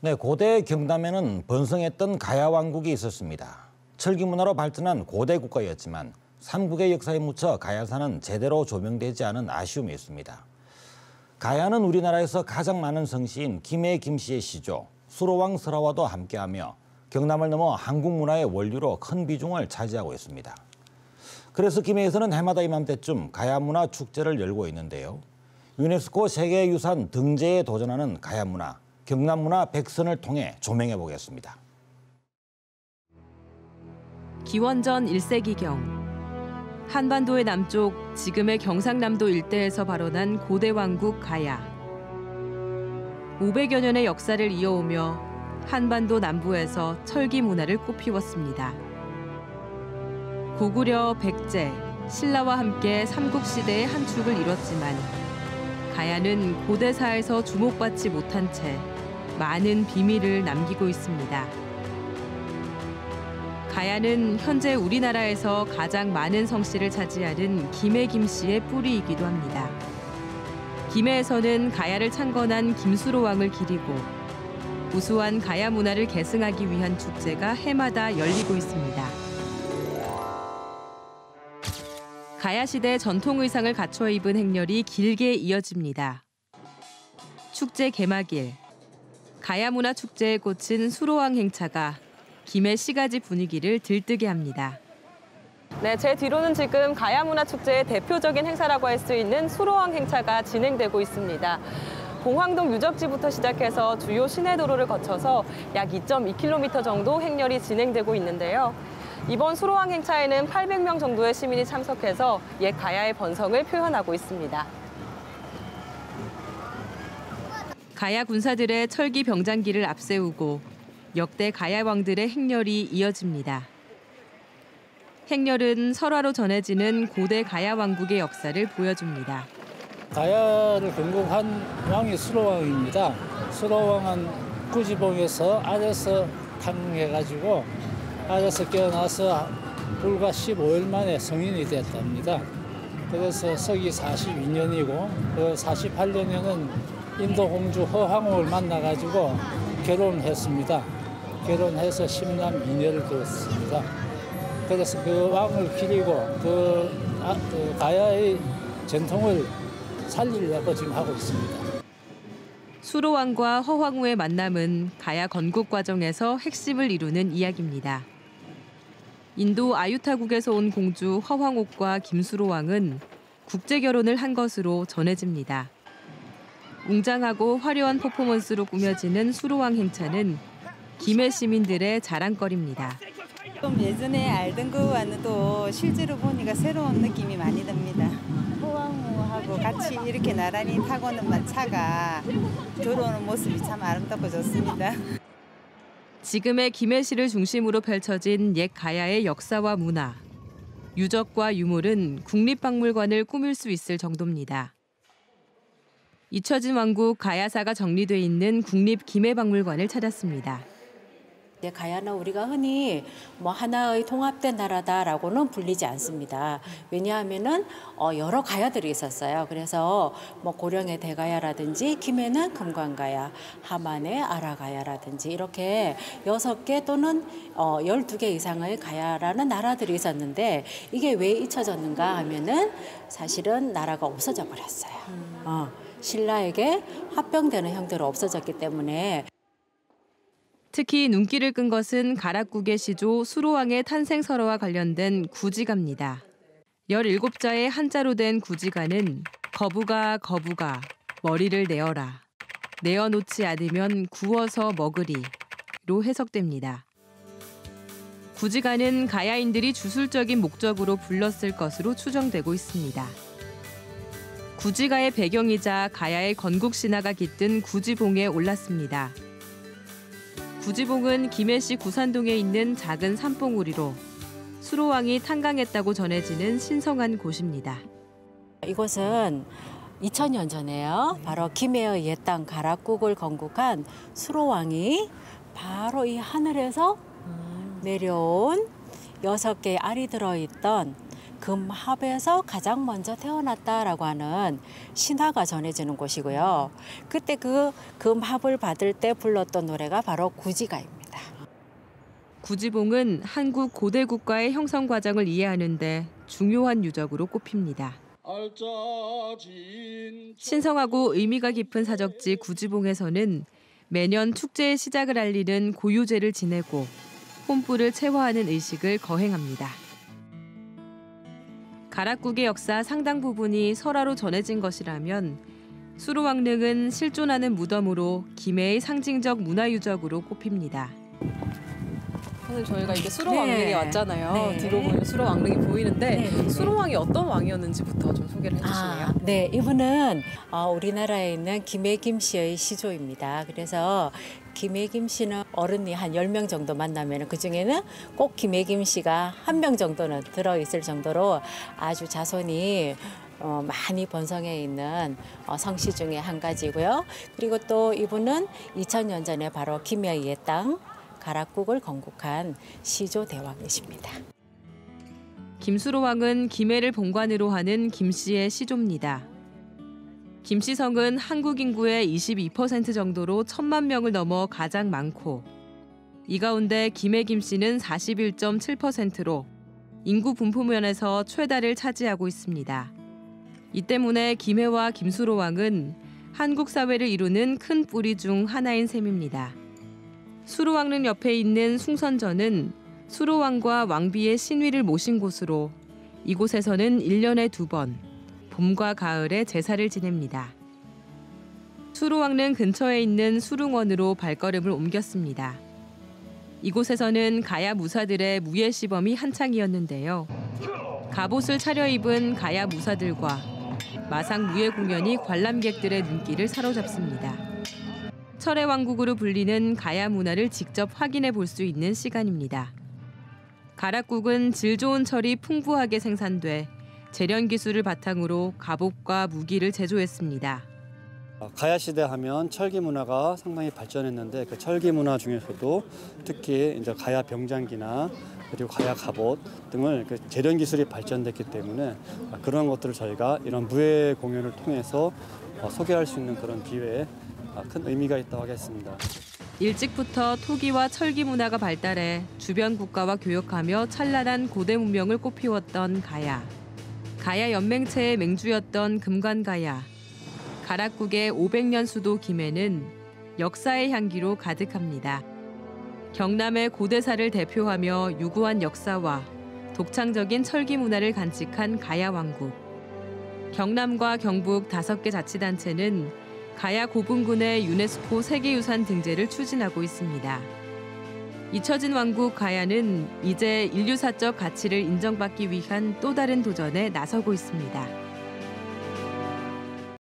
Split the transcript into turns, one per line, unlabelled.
네, 고대 경남에는 번성했던 가야 왕국이 있었습니다. 철기 문화로 발전한 고대 국가였지만 삼국의 역사에 묻혀 가야사는 제대로 조명되지 않은 아쉬움이 있습니다. 가야는 우리나라에서 가장 많은 성씨인 김해 김씨의 시조, 수로왕 설화와도 함께하며 경남을 넘어 한국 문화의 원류로 큰 비중을 차지하고 있습니다. 그래서 김해에서는 해마다 이맘때쯤 가야 문화 축제를 열고 있는데요. 유네스코 세계유산 등재에 도전하는 가야 문화, 경남 문화 백선을 통해 조명해 보겠습니다.
기원전 1세기경 한반도의 남쪽 지금의 경상남도 일대에서 발원한 고대 왕국 가야. 500여 년의 역사를 이어오며 한반도 남부에서 철기 문화를 꽃피웠습니다. 고구려, 백제, 신라와 함께 삼국시대의 한 축을 이뤘지만 가야는 고대사에서 주목받지 못한 채 많은 비밀을 남기고 있습니다. 가야는 현재 우리나라에서 가장 많은 성씨를 차지하는 김해 김씨의 뿌리이기도 합니다. 김해에서는 가야를 창건한 김수로왕을 기리고 우수한 가야 문화를 계승하기 위한 축제가 해마다 열리고 있습니다. 가야 시대 전통 의상을 갖춰 입은 행렬이 길게 이어집니다. 축제 개막일, 가야 문화 축제에 꽂힌 수로왕 행차가 김해 시가지 분위기를 들뜨게 합니다.
네, 제 뒤로는 지금 가야 문화 축제의 대표적인 행사라고 할 수 있는 수로왕 행차가 진행되고 있습니다. 공황동 유적지부터 시작해서 주요 시내도로를 거쳐서 약 2.2km 정도 행렬이 진행되고 있는데요. 이번 수로왕 행차에는 800명 정도의 시민이 참석해서 옛 가야의 번성을 표현하고 있습니다.
가야 군사들의 철기 병장기를 앞세우고 역대 가야 왕들의 행렬이 이어집니다. 행렬은 설화로 전해지는 고대 가야 왕국의 역사를 보여줍니다.
가야를 건국한 왕이 수로왕입니다. 수로왕은 구지봉에서 아래서 탕해가지고 아래서 깨어나서 불과 15일 만에 성인이 됐답니다. 그래서 서기 42년이고 그 48년에는 인도 공주 허황옥을 만나가지고 결혼했습니다. 결혼해서 10남 2녀를 두었습니다. 그래서 그 왕을 기리고 그 가야의 전통을 살리려고 지금 하고 있습니다.
수로왕과 허황우의 만남은 가야 건국 과정에서 핵심을 이루는 이야기입니다. 인도 아유타국에서 온 공주 허황옥과 김수로왕은 국제 결혼을 한 것으로 전해집니다. 웅장하고 화려한 퍼포먼스로 꾸며지는 수로왕 행차는 김해 시민들의 자랑거리입니다.
좀 예전에 알던 거와는 또 실제로 보니까 새로운 느낌이 많이 듭니다. 허황우하고 같이 이렇게 나란히 타고는 차가 들어오는 모습이 참 아름답고 좋습니다.
지금의 김해시를 중심으로 펼쳐진 옛 가야의 역사와 문화, 유적과 유물은 국립박물관을 꾸밀 수 있을 정도입니다. 잊혀진 왕국 가야사가 정리돼 있는 국립김해박물관을 찾았습니다.
가야는 우리가 흔히 하나의 통합된 나라다라고는 불리지 않습니다. 왜냐하면은 여러 가야들이 있었어요. 그래서 고령의 대가야라든지 김해는 금관가야, 함안의 아라가야라든지 이렇게 6개 또는 12개 이상의 가야라는 나라들이 있었는데 이게 왜 잊혀졌는가 하면은 사실은 나라가 없어져 버렸어요. 신라에게 합병되는 형태로 없어졌기 때문에.
특히 눈길을 끈 것은 가락국의 시조 수로왕의 탄생 설화와 관련된 구지가입니다. 17자의 한자로 된 구지가는 거부가 머리를 내어라, 내어놓지 않으면 구워서 먹으리로 해석됩니다. 구지가는 가야인들이 주술적인 목적으로 불렀을 것으로 추정되고 있습니다. 구지가의 배경이자 가야의 건국 신화가 깃든 구지봉에 올랐습니다. 구지봉은 김해시 구산동에 있는 작은 산봉우리로 수로왕이 탄강했다고 전해지는 신성한 곳입니다.
이곳은 2000년 전에요. 바로 김해의 옛 땅 가락국을 건국한 수로왕이 바로 이 하늘에서 내려온 6개의 알이 들어있던 금합에서 가장 먼저 태어났다라고 하는 신화가 전해지는 곳이고요. 그때 그 금합을 받을 때 불렀던 노래가 바로 구지가입니다.
구지봉은 한국 고대 국가의 형성 과정을 이해하는 데 중요한 유적으로 꼽힙니다. 신성하고 의미가 깊은 사적지 구지봉에서는 매년 축제의 시작을 알리는 고유제를 지내고 혼불을 체화하는 의식을 거행합니다. 가락국의 역사 상당 부분이 설화로 전해진 것이라면 수로왕릉은 실존하는 무덤으로 김해의 상징적 문화유적으로 꼽힙니다.
오늘 저희가 이게 수로왕릉에
네.
왔잖아요.
네.
뒤로 보면 수로왕릉이 보이는데
네.
수로왕이 어떤 왕이었는지부터 좀 소개를 해주시네요.
네, 이분은 우리나라에 있는 김해김 씨의 시조입니다. 그래서 김해김 씨는 어른이 한 10명 정도 만나면 그중에는 꼭 김해김 씨가 1명 정도는 들어있을 정도로 아주 자손이 많이 번성해 있는 성씨 중에 한 가지고요. 그리고 또 이분은 2000년 전에 바로 김해의 땅 가락국을 건국한 시조 대왕이십니다.
김수로왕은 김해를 본관으로 하는 김씨의 시조입니다. 김씨성은 한국 인구의 22% 정도로 1000만 명을 넘어 가장 많고 이 가운데 김해 김씨는 41.7%로 인구 분포 면에서 최다를 차지하고 있습니다. 이 때문에 김해와 김수로왕은 한국 사회를 이루는 큰 뿌리 중 하나인 셈입니다. 수로왕릉 옆에 있는 숭선전은 수로왕과 왕비의 신위를 모신 곳으로 이곳에서는 1년에 2번 봄과 가을에 제사를 지냅니다. 수로왕릉 근처에 있는 수릉원으로 발걸음을 옮겼습니다. 이곳에서는 가야 무사들의 무예 시범이 한창이었는데요. 갑옷을 차려입은 가야 무사들과 마상 무예 공연이 관람객들의 눈길을 사로잡습니다. 철의 왕국으로 불리는 가야 문화를 직접 확인해 볼 수 있는 시간입니다. 가락국은 질 좋은 철이 풍부하게 생산돼 제련 기술을 바탕으로 갑옷과 무기를 제조했습니다.
가야 시대 하면 철기 문화가 상당히 발전했는데 그 철기 문화 중에서도 특히 이제 가야 병장기나 그리고 가야 갑옷 등을 그 제련 기술이 발전됐기 때문에 그런 것들을 저희가 이런 무예 공연을 통해서 소개할 수 있는 그런 기회에 큰 의미가 있다고 하겠습니다.
일찍부터 토기와 철기 문화가 발달해 주변 국가와 교역하며 찬란한 고대 문명을 꽃피웠던 가야. 가야 연맹체의 맹주였던 금관가야. 가락국의 500년 수도 김해는 역사의 향기로 가득합니다. 경남의 고대사를 대표하며 유구한 역사와 독창적인 철기 문화를 간직한 가야 왕국. 경남과 경북 5개 자치단체는 가야 고분군의 유네스코 세계유산 등재를 추진하고 있습니다. 잊혀진 왕국 가야는 이제 인류사적 가치를 인정받기 위한 또 다른 도전에 나서고 있습니다.